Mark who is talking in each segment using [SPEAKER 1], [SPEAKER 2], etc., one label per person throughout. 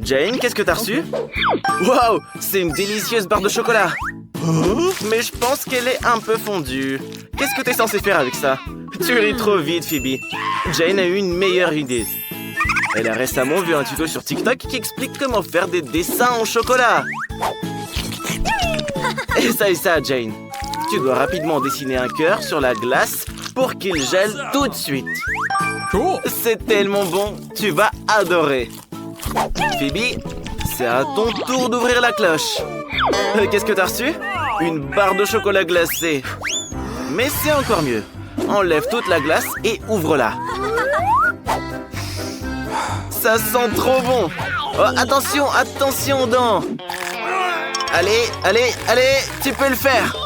[SPEAKER 1] Jane, qu'est-ce que t'as reçu? Waouh, c'est une délicieuse barre de chocolat. Mais je pense qu'elle est un peu fondue. Qu'est-ce que t'es censé faire avec ça? Tu ris trop vite, Phoebe. Jane a eu une meilleure idée. Elle a récemment vu un tuto sur TikTok qui explique comment faire des dessins en chocolat. Et ça, Jane. Tu dois rapidement dessiner un cœur sur la glace pour qu'il gèle tout de suite.
[SPEAKER 2] Cool.
[SPEAKER 1] C'est tellement bon, tu vas adorer. Phoebe, c'est à ton tour d'ouvrir la cloche. Qu'est-ce que t'as reçu? Une barre de chocolat glacé. Mais c'est encore mieux. Enlève toute la glace et ouvre-la. Ça sent trop bon. Oh, attention, attention, dents. Allez, allez, allez, tu peux le faire.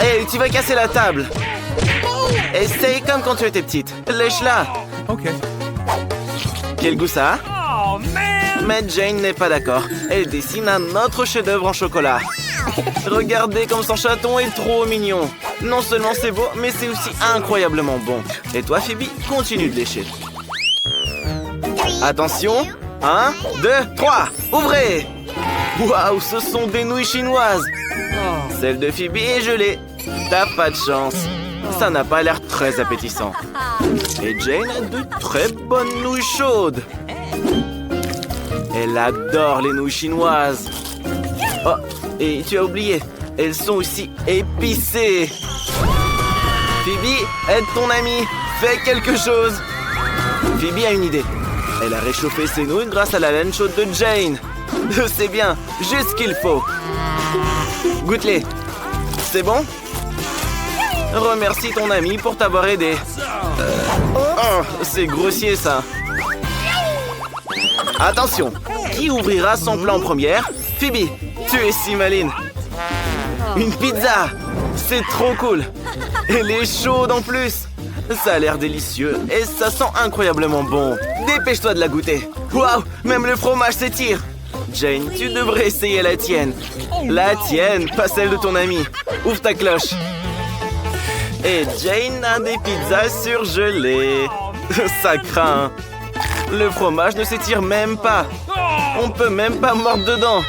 [SPEAKER 1] Hey, tu vas casser la table. Essaye comme quand tu étais petite. Lèche-la.
[SPEAKER 2] OK.
[SPEAKER 1] Quel goût ça a?
[SPEAKER 2] Oh, man!
[SPEAKER 1] Mais Jane n'est pas d'accord. Elle dessine un autre chef-d'œuvre en chocolat. Regardez comme son chaton est trop mignon. Non seulement c'est beau, mais c'est aussi incroyablement bon. Et toi, Phoebe, continue de lécher. Attention. 1, 2, 3. Ouvrez! Waouh, ce sont des nouilles chinoises. Celle de Phoebe est gelée. T'as pas de chance. Ça n'a pas l'air très appétissant. Et Jane a de très bonnes nouilles chaudes. Elle adore les nouilles chinoises. Oh, et tu as oublié, elles sont aussi épicées. Phoebe, aide ton amie. Fais quelque chose. Phoebe a une idée. Elle a réchauffé ses nouilles grâce à la laine chaude de Jane. C'est bien, juste ce qu'il faut. Goûte-les. C'est bon? Remercie ton ami pour t'avoir aidé. Oh, c'est grossier ça. Attention, qui ouvrira son plat en première? Phoebe, tu es si maline. Une pizza. C'est trop cool. Elle est chaude en plus. Ça a l'air délicieux et ça sent incroyablement bon. Dépêche-toi de la goûter. Waouh, même le fromage s'étire. Jane, tu devrais essayer la tienne. La tienne, pas celle de ton ami. Ouvre ta cloche. Et Jane a des pizzas surgelées. Ça craint. Le fromage ne s'étire même pas. On peut même pas mordre dedans.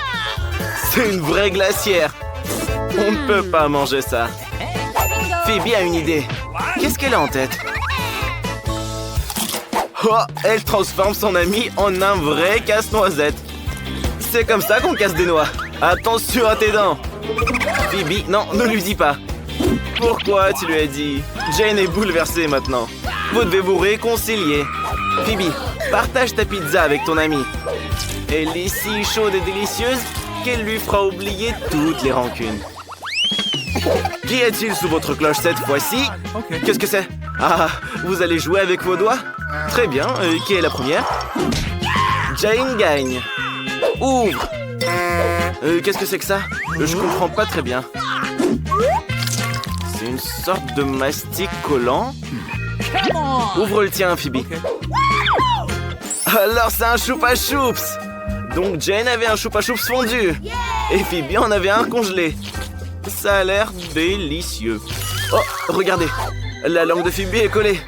[SPEAKER 1] C'est une vraie glacière. On ne peut pas manger ça. Phoebe a une idée. Qu'est-ce qu'elle a en tête? Oh, elle transforme son ami en un vrai casse-noisette. C'est comme ça qu'on casse des noix. Attention à tes dents. Phoebe, non, ne lui dis pas. Pourquoi tu lui as dit? Jane est bouleversée maintenant. Vous devez vous réconcilier. Phoebe, partage ta pizza avec ton ami. Elle est si chaude et délicieuse qu'elle lui fera oublier toutes les rancunes. Qu'y a-t-il sous votre cloche cette fois-ci?
[SPEAKER 2] OK.
[SPEAKER 1] Qu'est-ce que c'est? Ah, vous allez jouer avec vos doigts? Très bien, qui est la première? Jane gagne. Ouvre. Qu'est-ce que c'est que ça? Je comprends pas très bien. C'est une sorte de mastic collant. Ouvre le tien, Phoebe.
[SPEAKER 2] OK.
[SPEAKER 1] Alors c'est un choupa choups. Donc Jane avait un choupa choups fondu. Et Phoebe en avait un congelé. Ça a l'air délicieux. Oh, regardez. La langue de Phoebe est collée.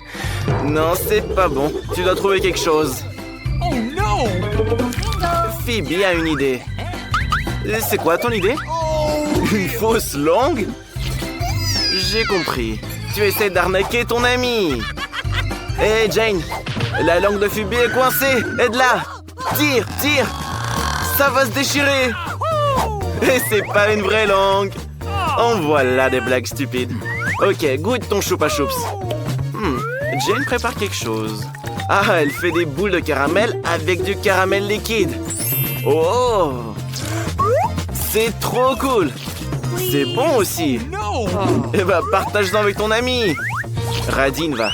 [SPEAKER 1] Non, c'est pas bon. Tu dois trouver quelque chose.
[SPEAKER 2] Oh no!
[SPEAKER 1] Phoebe a une idée. C'est quoi ton idée? Une fausse langue? J'ai compris. Tu essaies d'arnaquer ton ami. Hé, Jane, la langue de Phoebe est coincée. Aide-la. Tire, tire. Ça va se déchirer. Et c'est pas une vraie langue. En voilà des blagues stupides. Ok, goûte ton choupa choups. Jane prépare quelque chose. Ah, elle fait des boules de caramel avec du caramel liquide. Oh! C'est trop cool. C'est bon aussi.
[SPEAKER 2] No!
[SPEAKER 1] Eh ben, partage-en avec ton ami. Radine va.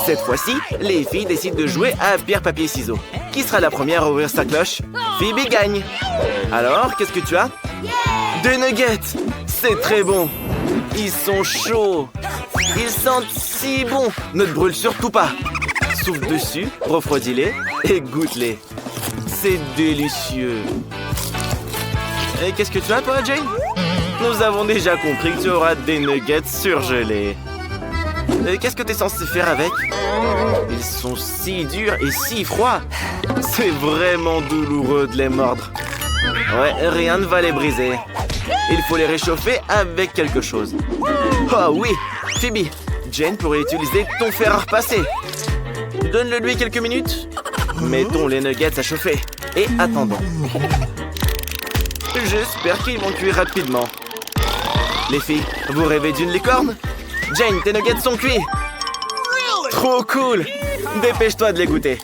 [SPEAKER 1] Cette fois-ci, les filles décident de jouer à pierre-papier-ciseaux. Qui sera la première à ouvrir sa cloche? Phoebe gagne. Alors, qu'est-ce que tu as? Des nuggets. C'est très bon. Ils sont chauds. Ils sentent si bon. Ne te brûle surtout pas. Souffle dessus, refroidis-les et goûte-les. C'est délicieux. Et qu'est-ce que tu as, toi, Jane? Nous avons déjà compris que tu auras des nuggets surgelés. Qu'est-ce que t'es censé faire avec? Ils sont si durs et si froids. C'est vraiment douloureux de les mordre. Ouais, rien ne va les briser. Il faut les réchauffer avec quelque chose. Oh oui, Phoebe, Jane pourrait utiliser ton fer à repasser. Donne-le lui quelques minutes. Mettons les nuggets à chauffer et attendons. J'espère qu'ils vont cuire rapidement. Les filles, vous rêvez d'une licorne? Jane, tes nuggets sont cuits. Trop cool. Dépêche-toi de les goûter.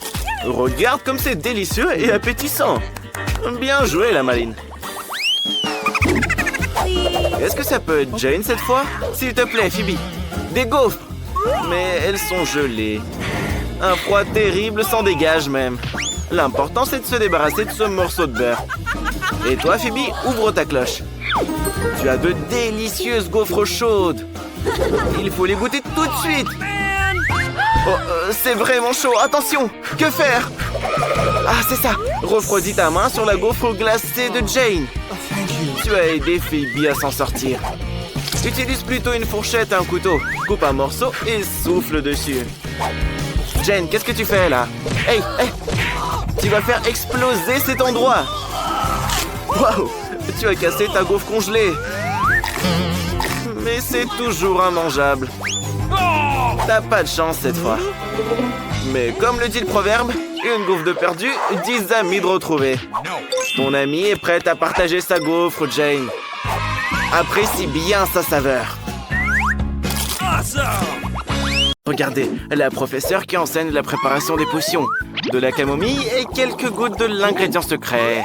[SPEAKER 1] Regarde comme c'est délicieux et appétissant. Bien joué, la maline. Est-ce que ça peut être Jane cette fois? S'il te plaît, Phoebe. Des gaufres. Mais elles sont gelées. Un froid terrible s'en dégage même. L'important, c'est de se débarrasser de ce morceau de beurre. Et toi, Phoebe, ouvre ta cloche. Tu as de délicieuses gaufres chaudes. Il faut les goûter tout de suite. Oh, c'est vraiment chaud. Attention, que faire? Ah, c'est ça. Refroidis ta main sur la gaufre glacée de Jane. Tu as aidé Phoebe à s'en sortir. Utilise plutôt une fourchette et un couteau. Coupe un morceau et souffle dessus. Jane, qu'est-ce que tu fais là? Hey, hey! Tu vas faire exploser cet endroit. Waouh! Tu as cassé ta gaufre congelée. Mais c'est toujours immangeable. T'as pas de chance cette fois. Mais comme le dit le proverbe, une gaufre de perdu, 10 amis de retrouvés. Ton ami est prêt à partager sa gaufre, Jane. Apprécie bien sa saveur. Regardez, la professeure qui enseigne la préparation des potions, de la camomille et quelques gouttes de l'ingrédient secret.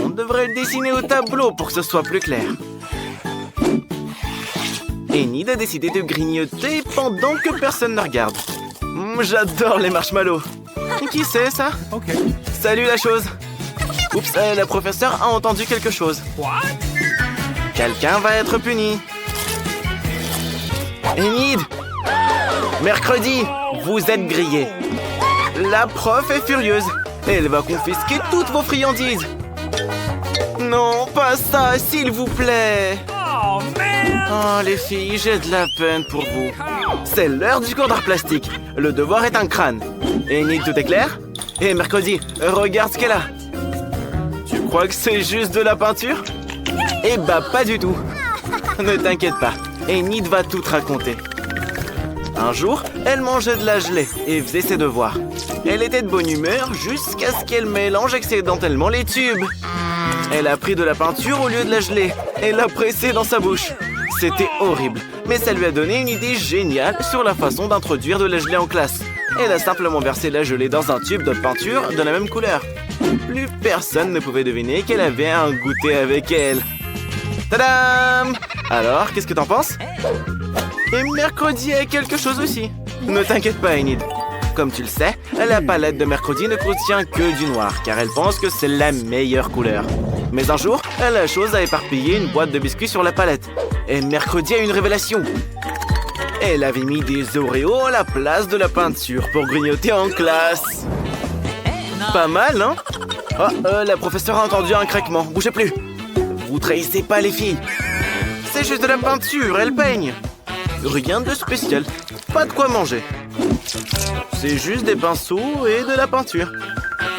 [SPEAKER 1] On devrait le dessiner au tableau pour que ce soit plus clair. Enid a décidé de grignoter pendant que personne ne regarde. J'adore les marshmallows. Qui c'est ça? Salut la chose. Oups, la professeure a entendu quelque chose. Quelqu'un va être puni. Enid! Mercredi, vous êtes grillés. La prof est furieuse. Elle va confisquer toutes vos friandises. Non, pas ça, s'il vous plaît. Oh, les filles, j'ai de la peine pour vous. C'est l'heure du cours d'art plastique. Le devoir est un crâne. Enid, tout est clair? Et mercredi, regarde ce qu'elle a. Tu crois que c'est juste de la peinture? Eh bah, pas du tout. Ne t'inquiète pas, Enid va tout te raconter. Un jour, elle mangeait de la gelée et faisait ses devoirs. Elle était de bonne humeur jusqu'à ce qu'elle mélange accidentellement les tubes. Elle a pris de la peinture au lieu de la gelée et l'a pressée dans sa bouche. C'était horrible, mais ça lui a donné une idée géniale sur la façon d'introduire de la gelée en classe. Elle a simplement versé la gelée dans un tube de peinture de la même couleur. Plus personne ne pouvait deviner qu'elle avait un goûter avec elle. Tadam! Alors, qu'est-ce que t'en penses? Et mercredi a quelque chose aussi. Ne t'inquiète pas, Enid. Comme tu le sais, la palette de mercredi ne contient que du noir, car elle pense que c'est la meilleure couleur. Mais un jour, la chose a éparpillé une boîte de biscuits sur la palette. Et mercredi a une révélation. Elle avait mis des Oreos à la place de la peinture pour grignoter en classe. Pas mal, non? Oh, la professeure a entendu un craquement. Bougez plus. Vous trahissez pas les filles. C'est juste de la peinture, elle peigne. Rien de spécial. Pas de quoi manger. C'est juste des pinceaux et de la peinture.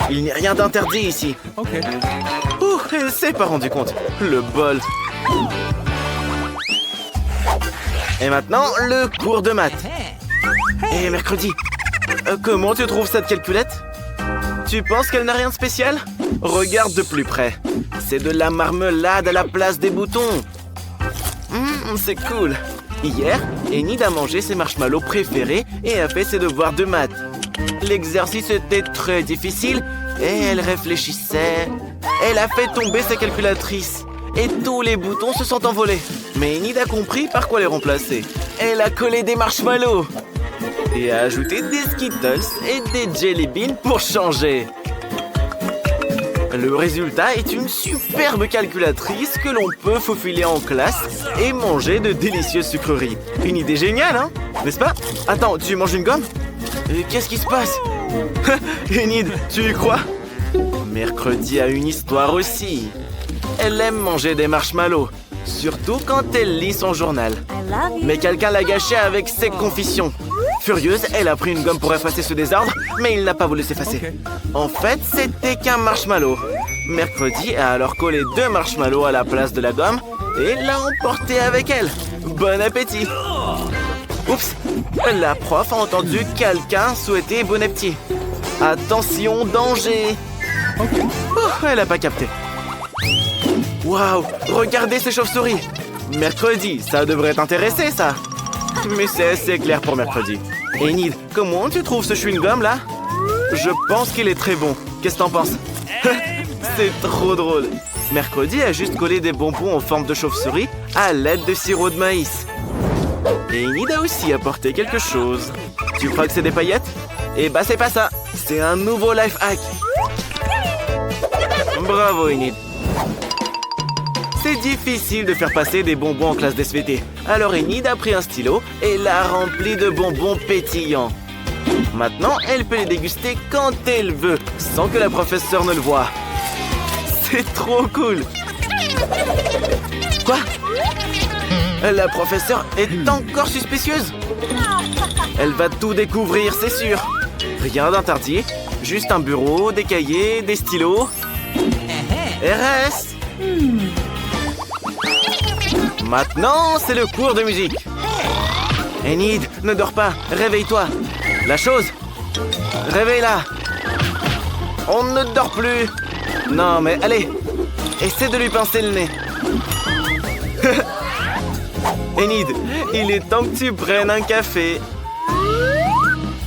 [SPEAKER 1] Il n'y a rien d'interdit ici. Ouh, elle s'est pas rendu compte. Le bol. Et maintenant, le cours de maths. Et mercredi, comment tu trouves cette calculette? Tu penses qu'elle n'a rien de spécial? Regarde de plus près. C'est de la marmelade à la place des boutons. C'est cool. Hier, Enid a mangé ses marshmallows préférés et a fait ses devoirs de maths. L'exercice était très difficile et elle réfléchissait. Elle a fait tomber sa calculatrice et tous les boutons se sont envolés. Mais Enid a compris par quoi les remplacer. Elle a collé des marshmallows et a ajouté des Skittles et des Jelly Beans pour changer. Le résultat est une superbe calculatrice que l'on peut faufiler en classe et manger de délicieuses sucreries. Une idée géniale, hein? N'est-ce pas? Attends, tu manges une gomme? Qu'est-ce qui se passe? Enid, tu y crois? Mercredi a une histoire aussi. Elle aime manger des marshmallows. Surtout quand elle lit son journal. Mais quelqu'un l'a gâché avec ses confessions. Furieuse, elle a pris une gomme pour effacer ce désordre, mais il n'a pas voulu s'effacer. En fait, c'était qu'un marshmallow. Mercredi a alors collé 2 marshmallows à la place de la gomme et l'a emporté avec elle. Bon appétit! Oups! La prof a entendu quelqu'un souhaiter bon appétit. Attention, danger! Oh, elle n'a pas capté. Waouh! Regardez ces chauves-souris! Mercredi, ça devrait t'intéresser, ça! Mais c'est assez clair pour mercredi. Enid, comment tu trouves ce chewing-gum, là? Je pense qu'il est très bon. Qu'est-ce que t'en penses? C'est trop drôle. Mercredi a juste collé des bonbons en forme de chauve-souris à l'aide de sirop de maïs. Et Enid a aussi apporté quelque chose. Tu crois que c'est des paillettes? Eh bah c'est pas ça. C'est un nouveau life hack. Bravo Enid. C'est difficile de faire passer des bonbons en classe d'SVT. Alors Enid a pris un stylo et l'a rempli de bonbons pétillants. Maintenant, elle peut les déguster quand elle veut, sans que la professeure ne le voie. C'est trop cool! Quoi? La professeure est encore suspicieuse? Elle va tout découvrir, c'est sûr. Rien d'interdit, juste un bureau, des cahiers, des stylos. RS! Maintenant, c'est le cours de musique. Enid, ne dors pas, réveille-toi. La chose, réveille-la. On ne dort plus. Non, mais allez, essaie de lui pincer le nez. Enid, il est temps que tu prennes un café.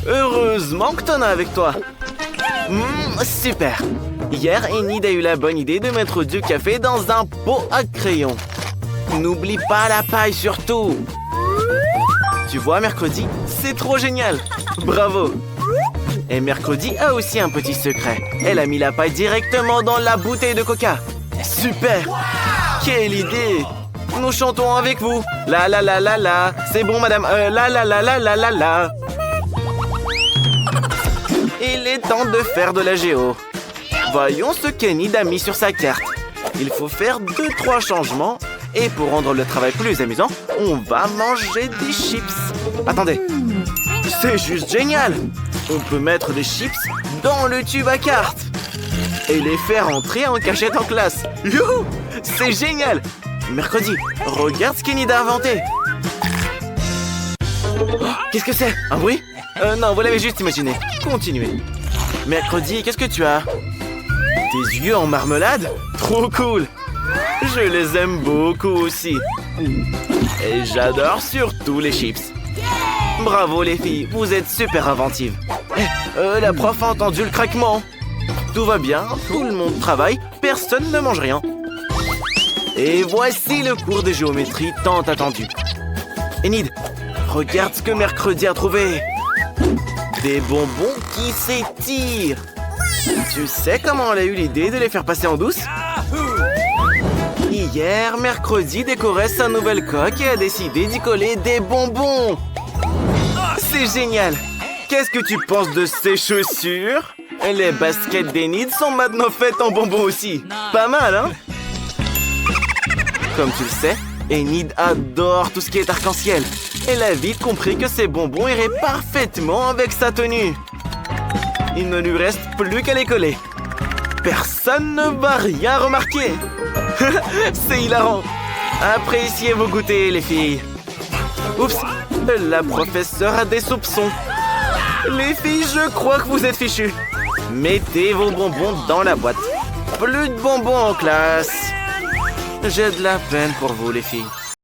[SPEAKER 1] Heureusement que t'en as avec toi. Super. Hier, Enid a eu la bonne idée de mettre du café dans un pot à crayon. N'oublie pas la paille surtout. Tu vois, mercredi, c'est trop génial. Bravo. Et mercredi a aussi un petit secret. Elle a mis la paille directement dans la bouteille de coca. Super. Quelle idée. Nous chantons avec vous. La la la la la. C'est bon, madame. La la la la la la la. Il est temps de faire de la géo. Voyons ce qu'Enid a mis sur sa carte. Il faut faire 2-3 changements. Et pour rendre le travail plus amusant, on va manger des chips. Attendez. C'est juste génial. On peut mettre des chips dans le tube à cartes. Et les faire entrer en cachette en classe. Youhou! C'est génial. Mercredi, regarde ce qu'Enid a inventé. Oh, qu'est-ce que c'est? Un bruit? Non, vous l'avez juste imaginé. Continuez. Mercredi, qu'est-ce que tu as? Des yeux en marmelade? Trop cool. Je les aime beaucoup aussi. Et j'adore surtout les chips. Bravo les filles, vous êtes super inventives. La prof a entendu le craquement. Tout va bien, tout le monde travaille, personne ne mange rien. Et voici le cours de géométrie tant attendu. Enid, regarde ce que mercredi a trouvé. Des bonbons qui s'étirent. Tu sais comment elle a eu l'idée de les faire passer en douce? Hier, mercredi décorait sa nouvelle coque et a décidé d'y coller des bonbons. C'est génial. Qu'est-ce que tu penses de ces chaussures? Les baskets d'Enid sont maintenant faites en bonbons aussi. Pas mal, hein? Comme tu le sais, Enid adore tout ce qui est arc-en-ciel. Elle a vite compris que ces bonbons iraient parfaitement avec sa tenue. Il ne lui reste plus qu'à les coller. Personne ne va rien remarquer. C'est hilarant. Appréciez vos goûters, les filles. Oups, la professeure a des soupçons. Les filles, je crois que vous êtes fichues. Mettez vos bonbons dans la boîte. Plus de bonbons en classe. J'ai de la peine pour vous, les filles.